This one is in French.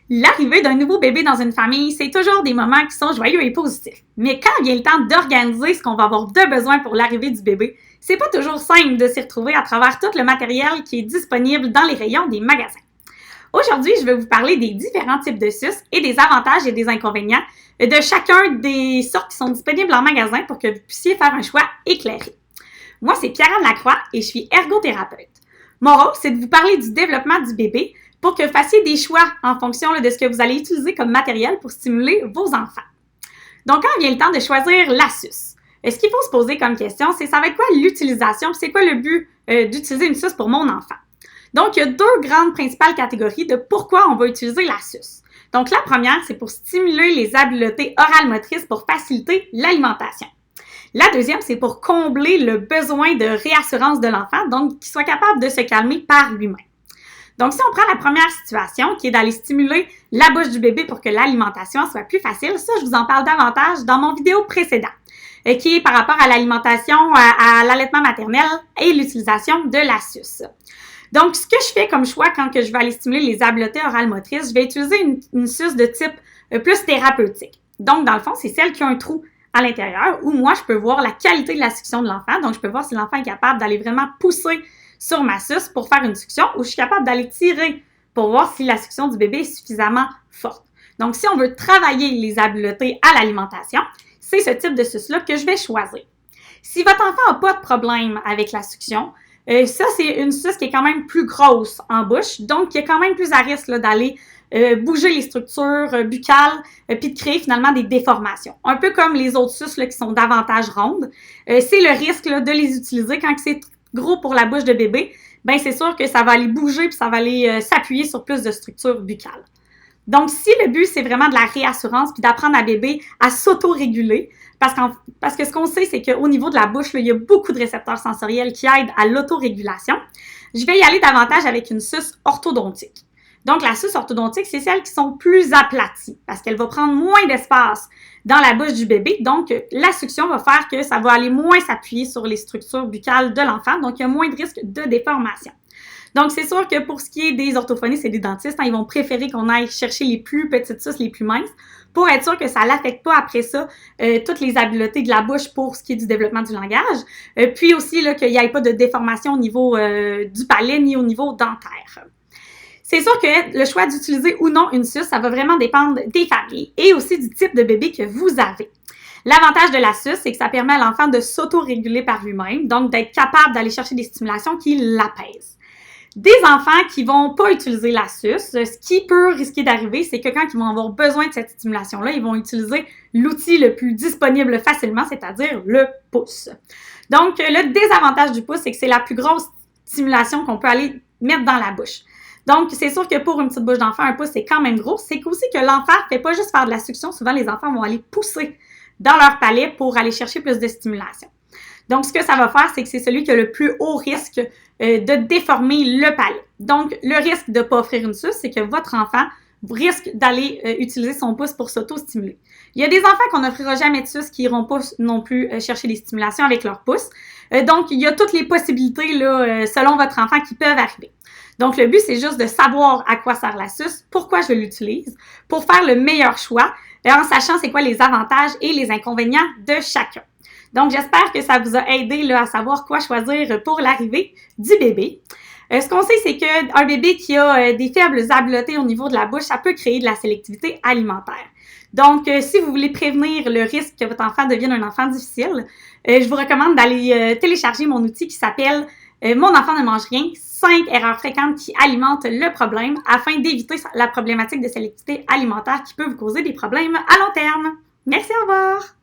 L'arrivée d'un nouveau bébé dans une famille, c'est toujours des moments qui sont joyeux et positifs. Mais quand vient le temps d'organiser ce qu'on va avoir de besoin pour l'arrivée du bébé, c'est pas toujours simple de s'y retrouver à travers tout le matériel qui est disponible dans les rayons des magasins. Aujourd'hui, je vais vous parler des différents types de suces et des avantages et des inconvénients de chacun des sortes qui sont disponibles en magasin pour que vous puissiez faire un choix éclairé. Moi, c'est Pierre-Anne Lacroix et je suis ergothérapeute. Mon rôle, c'est de vous parler du développement du bébé pour que vous fassiez des choix en fonction de ce que vous allez utiliser comme matériel pour stimuler vos enfants. Donc, quand vient le temps de choisir la suce, ce qu'il faut se poser comme question, c'est ça va être quoi l'utilisation, c'est quoi le but d'utiliser une suce pour mon enfant. Donc, il y a deux grandes principales catégories de pourquoi on va utiliser la suce. Donc, la première, c'est pour stimuler les habiletés orales motrices pour faciliter l'alimentation. La deuxième, c'est pour combler le besoin de réassurance de l'enfant, donc qu'il soit capable de se calmer par lui-même. Donc, si on prend la première situation, qui est d'aller stimuler la bouche du bébé pour que l'alimentation soit plus facile, ça, je vous en parle davantage dans mon vidéo précédent, qui est par rapport à l'alimentation, à l'allaitement maternel et l'utilisation de la suce. Donc, ce que je fais comme choix quand je vais aller stimuler les habiletés orales motrices, je vais utiliser une suce de type plus thérapeutique. Donc, dans le fond, c'est celle qui a un trou à l'intérieur où moi, je peux voir la qualité de la succion de l'enfant. Donc, je peux voir si l'enfant est capable d'aller vraiment pousser sur ma suce pour faire une succion ou je suis capable d'aller tirer pour voir si la succion du bébé est suffisamment forte. Donc, si on veut travailler les habiletés à l'alimentation, c'est ce type de suce-là que je vais choisir. Si votre enfant n'a pas de problème avec la succion, ça, c'est une suce qui est quand même plus grosse en bouche, donc il y a quand même plus à risque d'aller bouger les structures buccales puis de créer finalement des déformations. Un peu comme les autres suces qui sont davantage rondes. C'est le risque de les utiliser quand c'est gros pour la bouche de bébé. Bien, c'est sûr que ça va aller bouger puis ça va aller s'appuyer sur plus de structures buccales. Donc, si le but, c'est vraiment de la réassurance puis d'apprendre à bébé à s'auto-réguler, parce que ce qu'on sait, c'est qu'au niveau de la bouche, il y a beaucoup de récepteurs sensoriels qui aident à l'autorégulation. Je vais y aller davantage avec une suce orthodontique. Donc, la suce orthodontique, c'est celles qui sont plus aplaties parce qu'elle va prendre moins d'espace dans la bouche du bébé. Donc, la succion va faire que ça va aller moins s'appuyer sur les structures buccales de l'enfant. Donc, il y a moins de risque de déformation. Donc, c'est sûr que pour ce qui est des orthophonistes et des dentistes, ils vont préférer qu'on aille chercher les plus petites suces, les plus minces, pour être sûr que ça n'affecte pas après ça toutes les habiletés de la bouche pour ce qui est du développement du langage. Puis aussi, qu'il n'y ait pas de déformation au niveau du palais ni au niveau dentaire. C'est sûr que le choix d'utiliser ou non une suce, ça va vraiment dépendre des familles et aussi du type de bébé que vous avez. L'avantage de la suce, c'est que ça permet à l'enfant de s'auto-réguler par lui-même, donc d'être capable d'aller chercher des stimulations qui l'apaisent. Des enfants qui vont pas utiliser la suce, ce qui peut risquer d'arriver, c'est que quand ils vont avoir besoin de cette stimulation-là, ils vont utiliser l'outil le plus disponible facilement, c'est-à-dire le pouce. Donc, le désavantage du pouce, c'est que c'est la plus grosse stimulation qu'on peut aller mettre dans la bouche. Donc, c'est sûr que pour une petite bouche d'enfant, un pouce, c'est quand même gros. C'est aussi que l'enfant ne fait pas juste faire de la succion. Souvent, les enfants vont aller pousser dans leur palais pour aller chercher plus de stimulation. Donc, ce que ça va faire, c'est que c'est celui qui a le plus haut risque de déformer le palais. Donc, le risque de ne pas offrir une suce, c'est que votre enfant risque d'aller utiliser son pouce pour s'auto-stimuler. Il y a des enfants qu'on n'offrira jamais de suce qui n'iront pas non plus chercher des stimulations avec leur pouce. Donc, il y a toutes les possibilités selon votre enfant qui peuvent arriver. Donc, le but, c'est juste de savoir à quoi sert la suce, pourquoi je l'utilise, pour faire le meilleur choix, en sachant c'est quoi les avantages et les inconvénients de chacun. Donc, j'espère que ça vous a aidé à savoir quoi choisir pour l'arrivée du bébé. Ce qu'on sait, c'est qu'un bébé qui a des faibles habiletés au niveau de la bouche, ça peut créer de la sélectivité alimentaire. Donc, si vous voulez prévenir le risque que votre enfant devienne un enfant difficile, je vous recommande d'aller télécharger mon outil qui s'appelle « Mon enfant ne mange rien ». 5 erreurs fréquentes qui alimentent le problème afin d'éviter la problématique de sélectivité alimentaire qui peut vous causer des problèmes à long terme. Merci, au revoir!